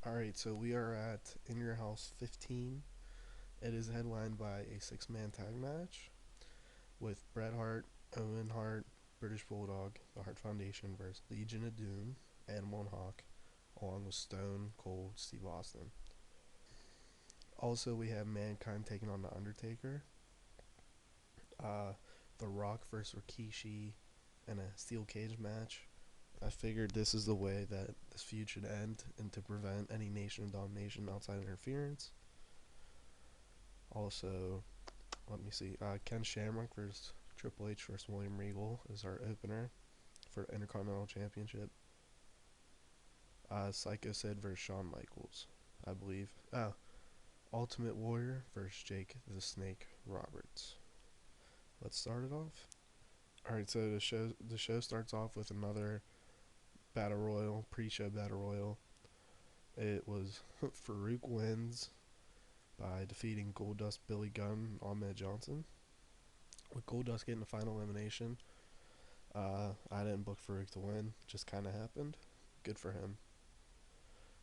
Alright, so we are at In Your House 15. It is headlined by a six-man tag match with Bret Hart, Owen Hart, British Bulldog, the Hart Foundation versus Legion of Doom, Animal and Hawk, along with Stone Cold Steve Austin. Also, we have Mankind taking on The Undertaker, uh, The Rock versus Rikishi, and a steel cage match. I figured this is the way that this feud should end, and to prevent any Nation of Domination outside interference. Also, let me see. Ken Shamrock versus Triple H versus William Regal is our opener for Intercontinental Championship. Psycho Sid versus Shawn Michaels, I believe. Ultimate Warrior versus Jake the Snake Roberts. Let's start it off. All right, so the show starts off with another battle royal, pre-show battle royal. It was Farouk wins by defeating Goldust, Billy Gunn, and Ahmed Johnson, with Goldust getting the final elimination. I didn't book Farouk to win, just kind of happened. Good for him.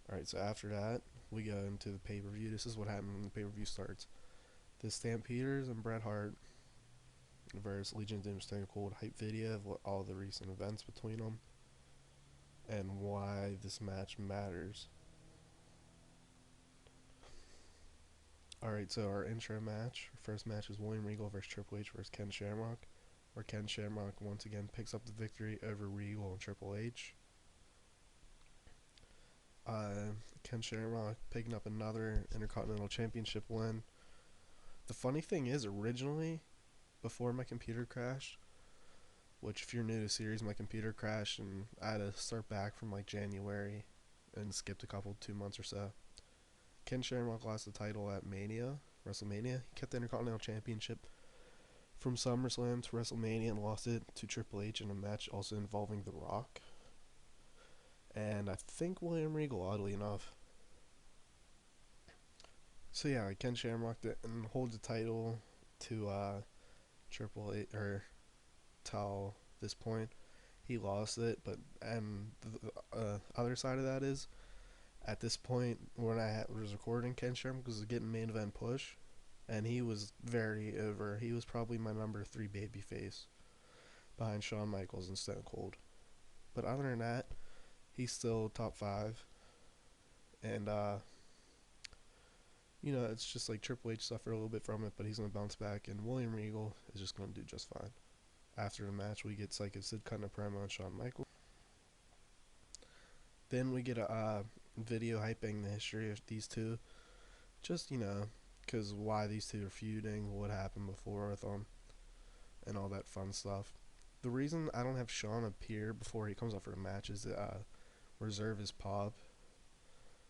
Alright, so after that, we go into the pay per view. This is what happened when the pay per view starts. The Stampeders and Bret Hart versus Legion of Doom Stone Cold hype video of what all the recent events between them and why this match matters. Alright, so our intro match, our first match is William Regal versus Triple H versus Ken Shamrock, where Ken Shamrock once again picks up the victory over Regal and Triple H. Ken Shamrock picking up another Intercontinental Championship win. The funny thing is, originally, before my computer crashed, which if you're new to the series, my computer crashed and I had to start back from like January and skipped a couple, 2 months or so. Ken Shamrock lost the title at WrestleMania. He kept the Intercontinental Championship from SummerSlam to WrestleMania and lost it to Triple H in a match also involving The Rock. And I think William Regal, oddly enough. So yeah, Ken Shamrock didn't hold the title to Triple H or till this point. He lost it, but and the other side of that is at this point when I was recording, Ken Shamrock was getting main event push, and he was very over. He was probably my number 3 babyface behind Shawn Michaels and Stone Cold. But other than that, he's still top 5, and it's just like Triple H suffered a little bit from it, but he's gonna bounce back, and William Regal is just gonna do just fine. After the match, we get Psycho Sid cutting a promo on Shawn Michaels. Then we get a video hyping the history of these two, just because why these two are feuding, what happened before with them, and all that fun stuff. The reason I don't have Shawn appear before he comes up for a match is to reserve his pop.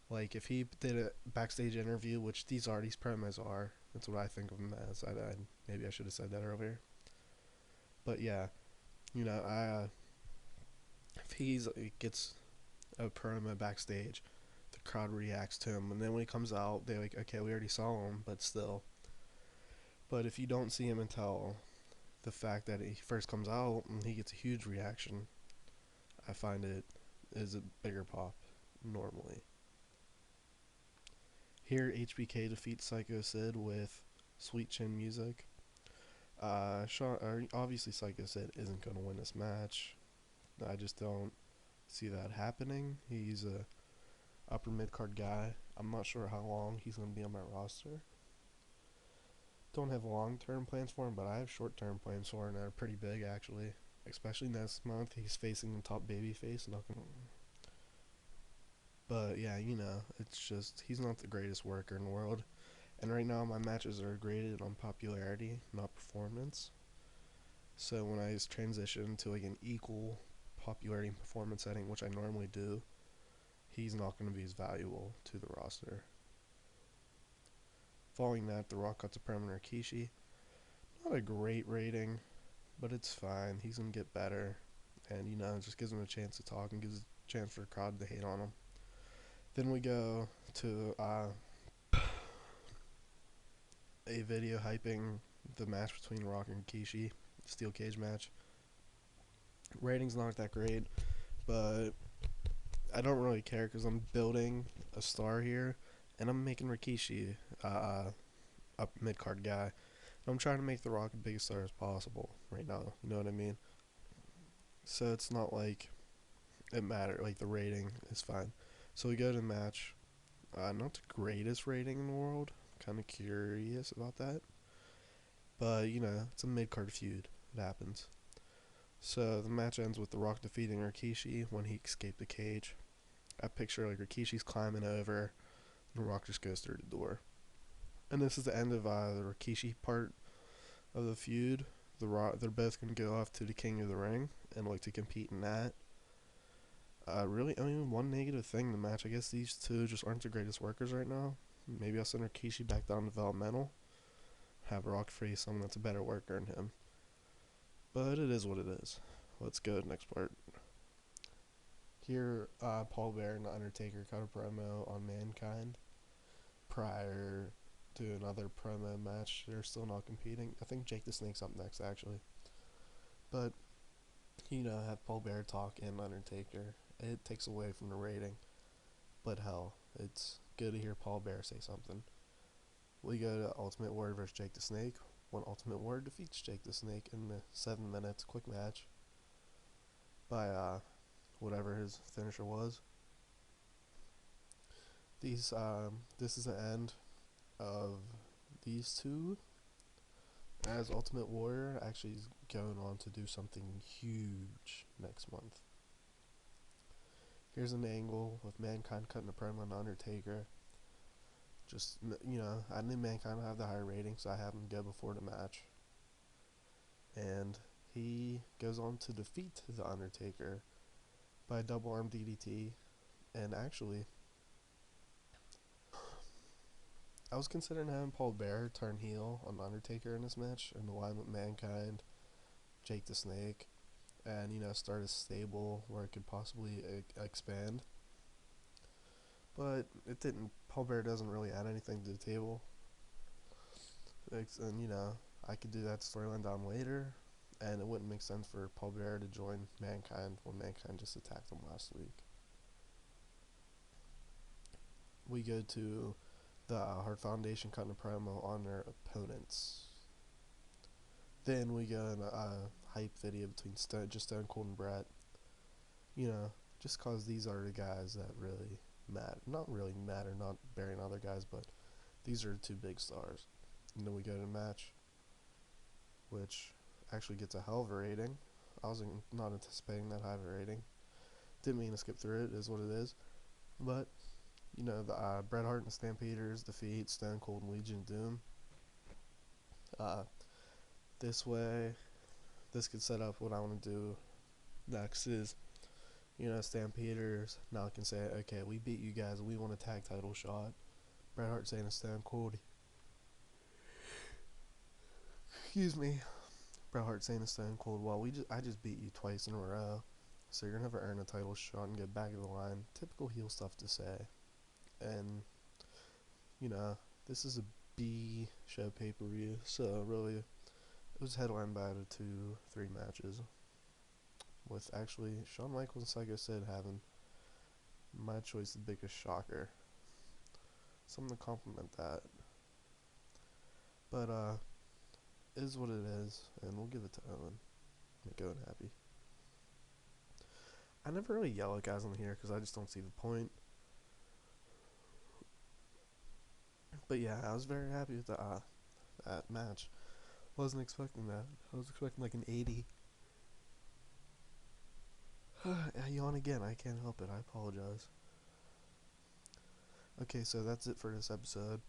Like, if he did a backstage interview, which these promos are, that's what I think of them as. Maybe I should have said that earlier. But yeah, if he gets a promo backstage, the crowd reacts to him, and then when he comes out, they're like, okay, we already saw him, but still. But if you don't see him until the fact that he first comes out and he gets a huge reaction, I find it is a bigger pop normally. Here, HBK defeats Psycho Sid with Sweet Chin Music. Obviously, Psycho Sid isn't going to win this match. I just don't see that happening. He's a upper mid card guy. I'm not sure how long he's going to be on my roster. Don't have long term plans for him, but I have short term plans for him that are pretty big actually. Especially next month, he's facing the top babyface. But yeah, it's just he's not the greatest worker in the world. And right now, my matches are graded on popularity, not performance. So when I transition to like an equal popularity and performance setting, which I normally do, he's not going to be as valuable to the roster. Following that, The Rock cuts a promo on Rikishi. Not a great rating, but it's fine. He's going to get better. And, it just gives him a chance to talk and gives a chance for the crowd to hate on him. Then we go to a video hyping the match between Rock and Rikishi, steel cage match. Ratings not that great, but I don't really care because I'm building a star here, and I'm making Rikishi a mid card guy. I'm trying to make The Rock the biggest star as possible right now. You know what I mean? So it's not like it matters. Like the rating is fine. So we go to the match. Not the greatest rating in the world. Kind of curious about that. But you know, it's a mid card feud. It happens. So the match ends with The Rock defeating Rikishi when he escaped the cage. I picture like Rikishi's climbing over, and The Rock just goes through the door. And this is the end of the Rikishi part of the feud. They're both gonna go off to the King of the Ring and like to compete in that. Really, only one negative thing in the match. I guess these two just aren't the greatest workers right now. Maybe I'll send Rikishi back down developmental. Have Rock face someone that's a better worker than him. But it is what it is. Let's go to the next part. Here, Paul Bear and The Undertaker cut a promo on Mankind prior to another promo match. They're still not competing. I think Jake the Snake's up next, actually. But, you know, have Paul Bear talk and Undertaker. It takes away from the rating. But hell, it's good to hear Paul Bear say something. We go to Ultimate Warrior versus Jake the Snake. When Ultimate Warrior defeats Jake the Snake in the 7 minutes quick match by whatever his finisher was. This is the end of these two, as Ultimate Warrior actually is going on to do something huge next month. Here's an angle with Mankind cutting a promo on Undertaker. Just, you know, I knew Mankind would have the higher rating, so I had him go before the match. And he goes on to defeat the Undertaker by a double arm DDT. And actually, I was considering having Paul Bear turn heel on Undertaker in this match and align with Mankind, Jake the Snake, and you know, start a stable where it could possibly expand. But it didn't. Paul Bear doesn't really add anything to the table. And you know, I could do that storyline down later, and it wouldn't make sense for Paul Bear to join Mankind when Mankind just attacked him last week. We go to the Hart Foundation cutting a promo on their opponents. Then we go in a hype video between Stone Cold and Brett. You know, just cause these are the guys that really matter. Not really matter, not burying other guys, but these are the two big stars. And then we go to the match, which actually gets a hell of a rating. I was not anticipating that high of a rating. Didn't mean to skip through it, is what it is. But, you know, the Bret Hart and the Stampeders defeat Stone Cold and Legion of Doom. This way, this could set up what I want to do next is, you know, Stampeders now can say, okay, we beat you guys, we want a tag title shot. Bret Hart saying to Stone Cold, excuse me, Bret Hart saying to Stone Cold, well, I just beat you twice in a row, so you're never earn a title shot and get back of the line. Typical heel stuff to say. And, you know, this is a B show pay-per-view, so really, it was headlined by the 2-3 matches. With actually Shawn Michaels and Psycho Sid having my choice the biggest shocker. Something to compliment that. But it is what it is, and we'll give it to Owen. Make Owen happy. I never really yell at guys on here because I just don't see the point. But yeah, I was very happy with that match. Wasn't expecting that. I was expecting like an 80. I yawn again. I can't help it. I apologize. Okay, so that's it for this episode.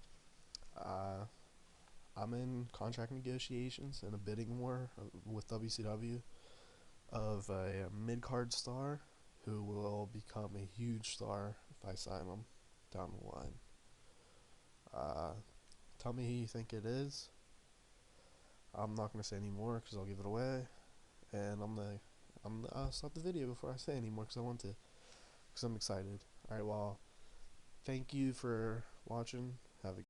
I'm in contract negotiations and a bidding war with WCW of a mid-card star who will become a huge star if I sign him down the line. Tell me who you think it is. I'm not going to say any more because I'll give it away. And I'm gonna stop the video before I say any more because I want to. Because I'm excited. Alright, well, thank you for watching. Have a